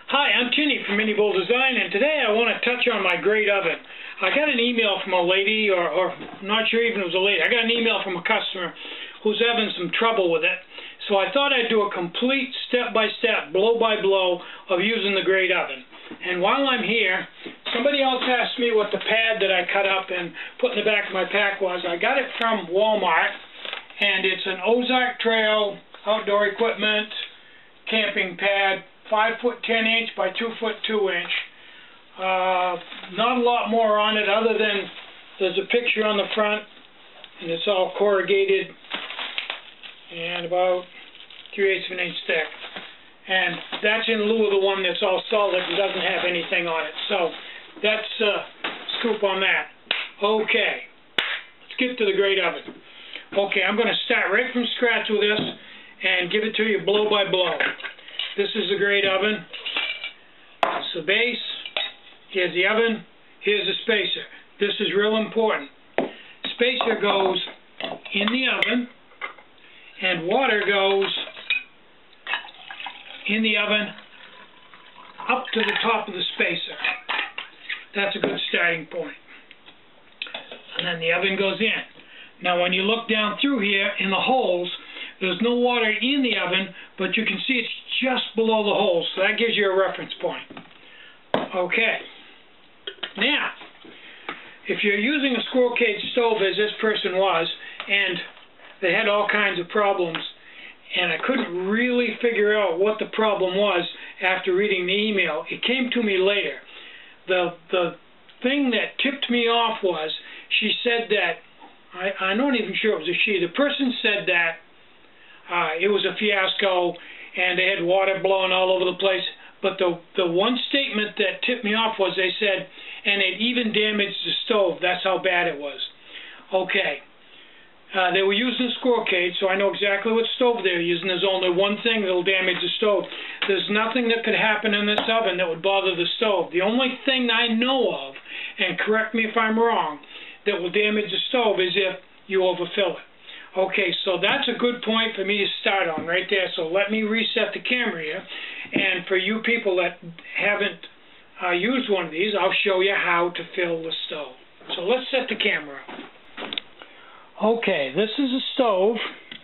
Hi, I'm Tinny from Minibulldesign, and today I want to touch on my Grate oven. I got an email from a lady, or I'm not sure even it was a lady. I got an email from a customer who's having some trouble with it. So I thought I'd do a complete step-by-step, blow-by-blow of using the Grate oven. And while I'm here, somebody else asked me what the pad that I cut up and put in the back of my pack was. I got it from Walmart, and it's an Ozark Trail outdoor equipment camping pad. 5 foot 10 inch by 2 foot 2 inch. Not a lot more on it other than there's a picture on the front and it's all corrugated and about 3/8 of an inch thick. And that's in lieu of the one that's all solid and doesn't have anything on it. So that's a scoop on that. Okay, let's get to the Grate oven. Okay, I'm going to start right from scratch with this and give it to you blow by blow. This is the Grate oven. It's the base. Here's the oven. Here's the spacer. This is real important. Spacer goes in the oven, and water goes in the oven up to the top of the spacer. That's a good starting point. And then the oven goes in. Now when you look down through here in the holes, there's no water in the oven, but you can see it's just below the holes, so that gives you a reference point. Okay. Now, if you're using a squirrel cage stove, as this person was, and they had all kinds of problems, and I couldn't really figure out what the problem was after reading the email. It came to me later. The thing that tipped me off was, she said that, I'm not even sure it was a she, the person said that it was a fiasco and they had water blowing all over the place, but the one statement that tipped me off was they said, and it even damaged the stove. That's how bad it was. Okay. They were using a squirrel cage, so I know exactly what stove they're using. There's only one thing that will damage the stove. There's nothing that could happen in this oven that would bother the stove. The only thing I know of, and correct me if I'm wrong, that will damage the stove is if you overfill it. Okay, so that's a good point for me to start on right there. So let me reset the camera here. And for you people that haven't used one of these, I'll show you how to fill the stove. So let's set the camera up. Okay, this is a stove,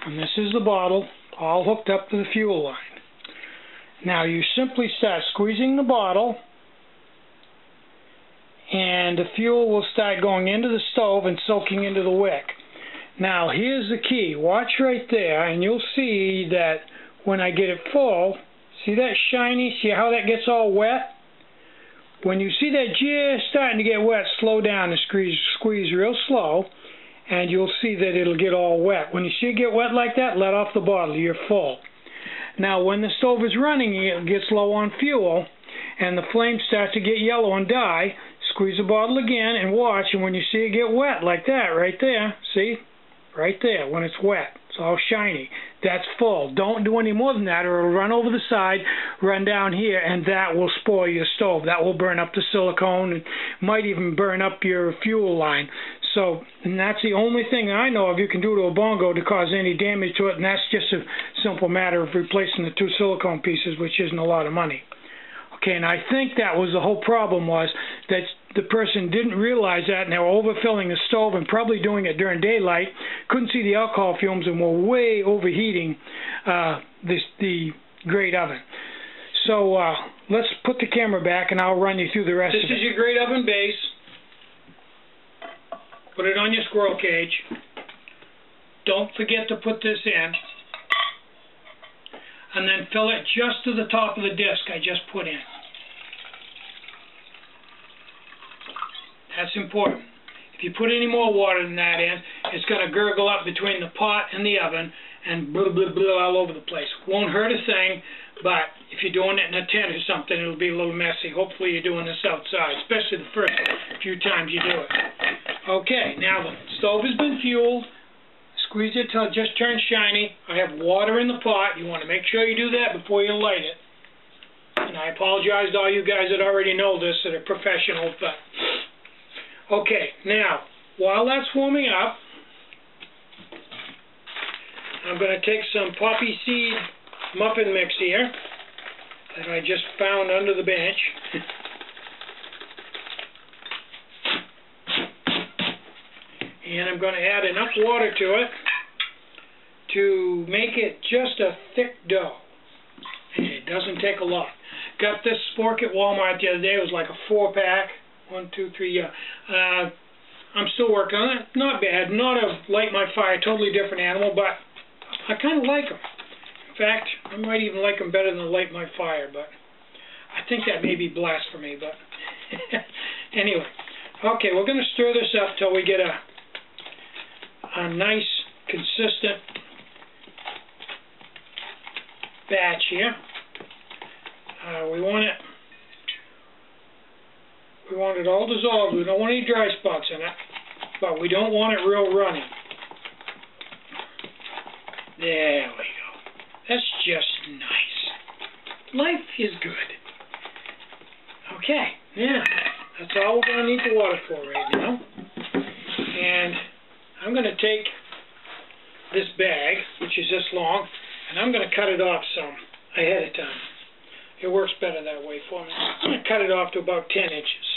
and this is the bottle, all hooked up to the fuel line. Now you simply start squeezing the bottle, and the fuel will start going into the stove and soaking into the wick. Now here's the key. Watch right there, and you'll see that when I get it full, see that shiny? See how that gets all wet? When you see that just starting to get wet, slow down and squeeze real slow, and you'll see that it'll get all wet. When you see it get wet like that, let off the bottle. You're full. Now when the stove is running, it gets low on fuel, and the flame starts to get yellow and die. Squeeze the bottle again and watch, and when you see it get wet like that, right there, see? Right there, when it's wet, it's all shiny. That's full. Don't do any more than that, or it'll run over the side, run down here, and that will spoil your stove. That will burn up the silicone and might even burn up your fuel line. So, and that's the only thing I know of you can do to a bongo to cause any damage to it, and that's just a simple matter of replacing the 2 silicone pieces, which isn't a lot of money. Okay, and I think that was the whole problem, was that the person didn't realize that, and they were overfilling the stove and probably doing it during daylight, couldn't see the alcohol fumes, and were way overheating the Grate oven. So let's put the camera back, and I'll run you through the rest of it. This is your Grate oven base. Put it on your squirrel cage. Don't forget to put this in. And then fill it just to the top of the disc I just put in. That's important. If you put any more water than that in, it's going to gurgle up between the pot and the oven and blah, blah, blah all over the place. Won't hurt a thing, but if you're doing it in a tent or something, it'll be a little messy. Hopefully you're doing this outside, especially the first few times you do it. Okay, now the stove has been fueled. Squeeze it till it just turns shiny. I have water in the pot. You want to make sure you do that before you light it. And I apologize to all you guys that already know this, that are professionals, but... Okay, now, while that's warming up, I'm going to take some poppy seed muffin mix here. that I just found under the bench. And I'm going to add enough water to it to make it just a thick dough. It doesn't take a lot. Got this spork at Walmart the other day. It was like a 4-pack. 1, 2, 3, yeah. I'm still working on it. Not bad. Not a light my fire, totally different animal, but I kind of like them. In fact, I might even like them better than light my fire, but I think that may be blasphemy, but anyway. Okay, we're going to stir this up till we get a nice, consistent batch here. We want it all dissolved. We don't want any dry spots in it, but we don't want it real runny. There we go. That's just nice. Life is good. Okay, now that's all we're going to need the water for right now. And I'm going to take this bag, which is this long, and I'm going to cut it off some ahead of time. It works better that way for me. I'm going to cut it off to about 10 inches.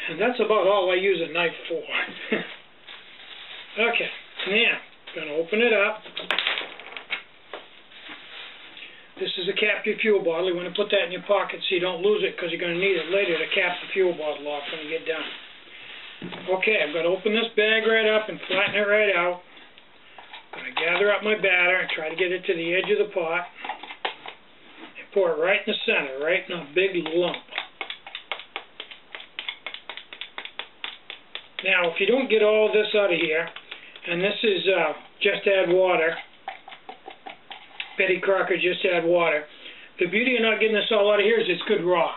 And that's about all I use a knife for. Okay, now I'm going to open it up. This is a captive fuel bottle. You want to put that in your pocket so you don't lose it, because you're going to need it later to cap the fuel bottle off when you get done. Okay, I'm going to open this bag right up and flatten it right out. I'm going to gather up my batter and try to get it to the edge of the pot. And pour it right in the center, right in a big lump. Now, if you don't get all this out of here, and this is just add water, Betty Crocker, just add water. The beauty of not getting this all out of here is it's good raw.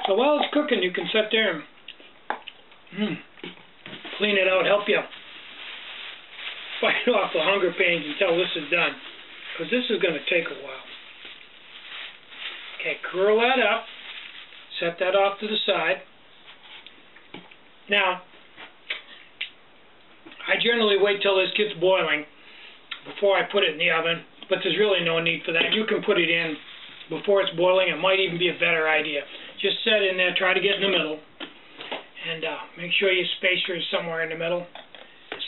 So while it's cooking, you can sit there and clean it out, help you fight off the hunger pains until this is done, because this is going to take a while. Okay, curl that up, set that off to the side. Now, I generally wait till this gets boiling before I put it in the oven, but there's really no need for that. You can put it in before it's boiling. It might even be a better idea. Just set in there, try to get in the middle, and make sure your spacer is somewhere in the middle.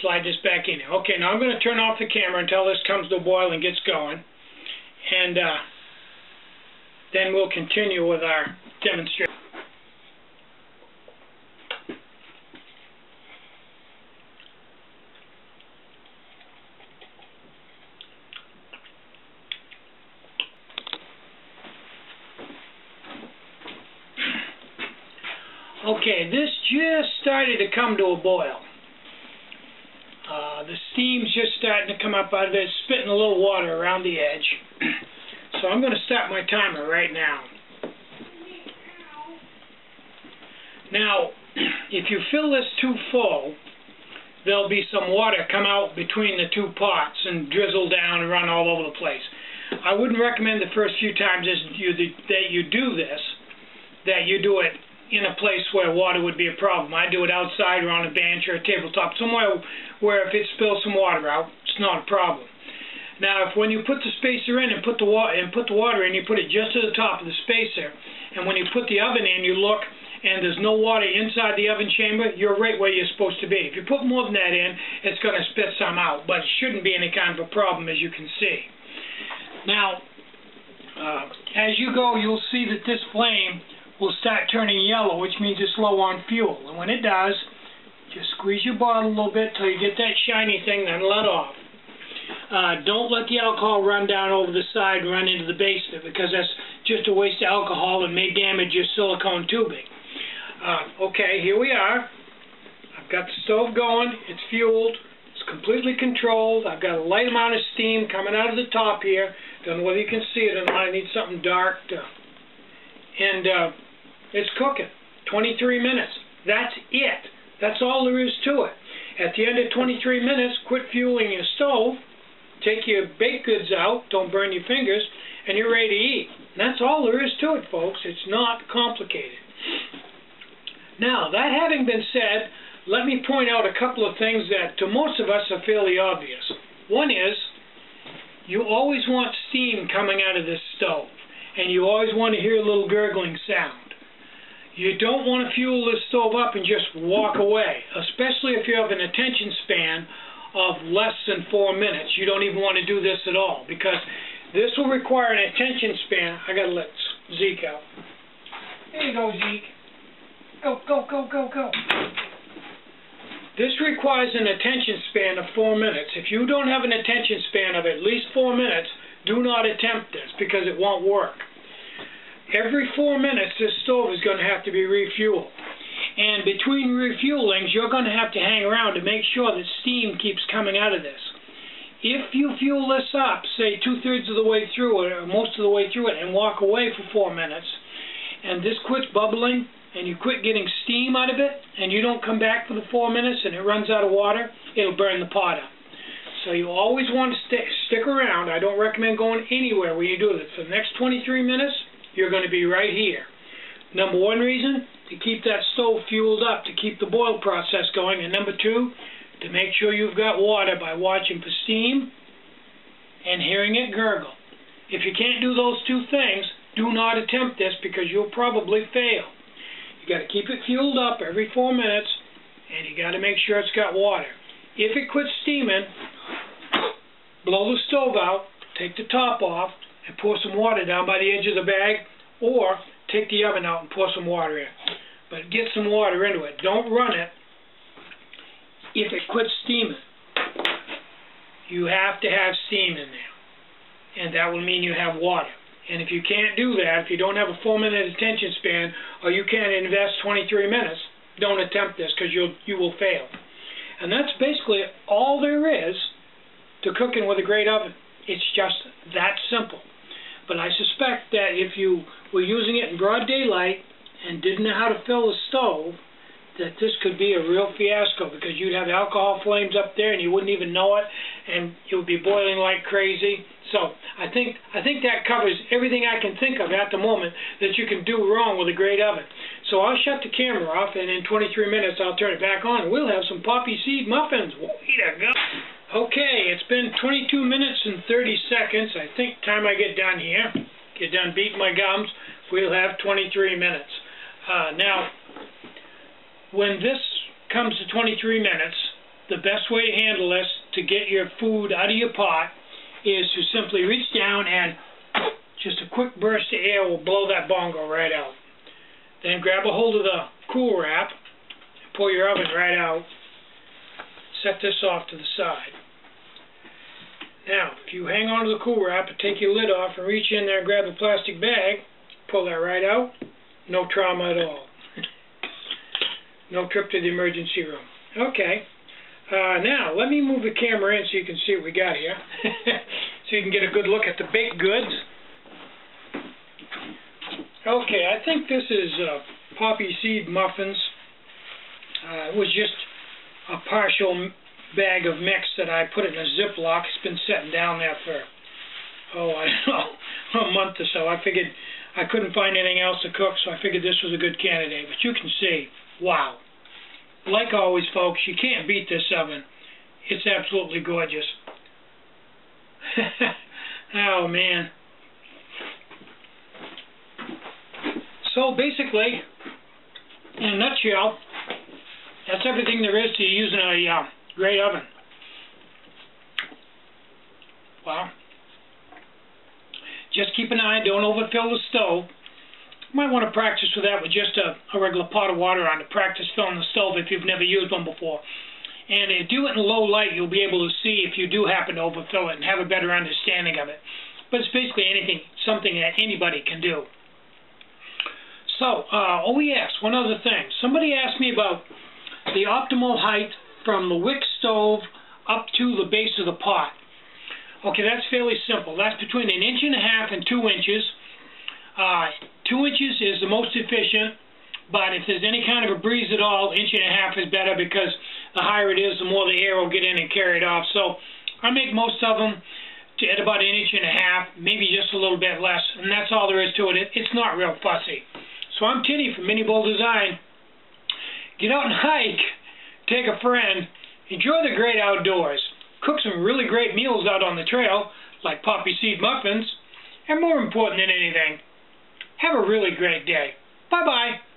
Slide this back in. Okay, now I'm going to turn off the camera until this comes to a boil and gets going, and then we'll continue with our demonstration. Okay, this just started to come to a boil. The steam's just starting to come up out of it, spitting a little water around the edge. So I'm going to start my timer right now. Now, if you fill this too full, there'll be some water come out between the two pots and drizzle down and run all over the place. I wouldn't recommend the first few times that you do this, that you do it in a place where water would be a problem. I do it outside or on a bench or a tabletop, somewhere where if it spills some water out, it's not a problem. Now, if when you put the spacer in and put the water in, you put it just to the top of the spacer, and when you put the oven in, you look and there's no water inside the oven chamber, you're right where you're supposed to be. If you put more than that in, it's going to spit some out, but it shouldn't be any kind of a problem, as you can see. Now, as you go, you'll see that this flame will start turning yellow, which means it's low on fuel. And when it does, just squeeze your bottle a little bit till you get that shiny thing, then let off. Don't let the alcohol run down over the side and run into the basement, because that's just a waste of alcohol and may damage your silicone tubing. Okay, here we are. I've got the stove going. It's fueled. It's completely controlled. I've got a light amount of steam coming out of the top here. Don't know whether you can see it or not. I need something dark to... And it's cooking. 23 minutes. That's it. That's all there is to it. At the end of 23 minutes, quit fueling your stove, take your baked goods out, don't burn your fingers, and you're ready to eat. And that's all there is to it, folks. It's not complicated. Now, that having been said, let me point out a couple of things that to most of us are fairly obvious. One is, you always want steam coming out of this stove, and you always want to hear a little gurgling sound. You don't want to fuel this stove up and just walk away, especially if you have an attention span of less than 4 minutes. You don't even want to do this at all, because this will require an attention span. I gotta let Zeke out. There you go, Zeke. Go, go, go, go, go. This requires an attention span of 4 minutes. If you don't have an attention span of at least 4 minutes, do not attempt this, because it won't work. Every 4 minutes, this stove is going to have to be refueled. And between refuelings, you're going to have to hang around to make sure that steam keeps coming out of this. If you fuel this up, say 2/3 of the way through it, or most of the way through it, and walk away for 4 minutes, and this quits bubbling, and you quit getting steam out of it, and you don't come back for the 4 minutes, and it runs out of water, it'll burn the pot up. So you always want to stick around. I don't recommend going anywhere when you do this. For the next 23 minutes, you're going to be right here. Number one reason, to keep that stove fueled up, to keep the boil process going, and number two, to make sure you've got water by watching for steam and hearing it gurgle. If you can't do those two things, do not attempt this, because you'll probably fail. You got to keep it fueled up every 4 minutes, and you got to make sure it's got water. If it quits steaming, blow the stove out, take the top off, and pour some water down by the edge of the bag, or take the oven out and pour some water in. But get some water into it. Don't run it if it quits steaming. You have to have steam in there, and that will mean you have water. And if you can't do that, if you don't have a 4-minute attention span, or you can't invest 23 minutes, don't attempt this, because you will fail. And that's basically all there is to cooking with a Grate oven. It's just that simple. But I suspect that if you were using it in broad daylight and didn't know how to fill the stove, that this could be a real fiasco, because you'd have alcohol flames up there and you wouldn't even know it, and it would be boiling like crazy. So I think that covers everything I can think of at the moment that you can do wrong with a Grate oven. So I'll shut the camera off, and in 23 minutes I'll turn it back on, and we'll have some poppy seed muffins. Way to go! Okay, it's been 22 minutes and 30 seconds. I think time I get done here, get done beating my gums, we'll have 23 minutes. Now, when this comes to 23 minutes, the best way to handle this, to get your food out of your pot, is to simply reach down and just a quick burst of air will blow that bongo right out. Then grab a hold of the cool wrap, and pull your oven right out. Set this off to the side. Now, if you hang on to the cool wrap and take your lid off and reach in there and grab a plastic bag, pull that right out, no trauma at all. No trip to the emergency room. Okay. Now, let me move the camera in so you can see what we got here. So you can get a good look at the baked goods. Okay, I think this is poppy seed muffins. It was just a partial bag of mix that I put in a Ziploc. It's been sitting down there for, I don't know, a month or so. I figured I couldn't find anything else to cook, so I figured this was a good candidate. But you can see, wow. Like always, folks, you can't beat this oven. It's absolutely gorgeous. Oh, man. So, basically, in a nutshell, that's everything there is to using a Grate oven. Well, just keep an eye, don't overfill the stove. You might want to practice with that with just a regular pot of water on to practice filling the stove if you've never used one before. And if you do it in low light, you'll be able to see if you do happen to overfill it and have a better understanding of it. But it's basically something that anybody can do. So, oh yes, one other thing. Somebody asked me about the optimal height from the wick stove up to the base of the pot. Okay, that's fairly simple. That's between 1.5 inches and 2 inches. 2 inches is the most efficient, but if there's any kind of a breeze at all, 1.5 inches is better, because the higher it is, the more the air will get in and carry it off. So I make most of them at about 1.5 inches, maybe just a little bit less, and that's all there is to it. It's not real fussy. So I'm Tinny from Minibulldesign. Get out and hike, take a friend, enjoy the great outdoors, cook some really great meals out on the trail, like poppy seed muffins. And more important than anything, have a really great day. Bye-bye.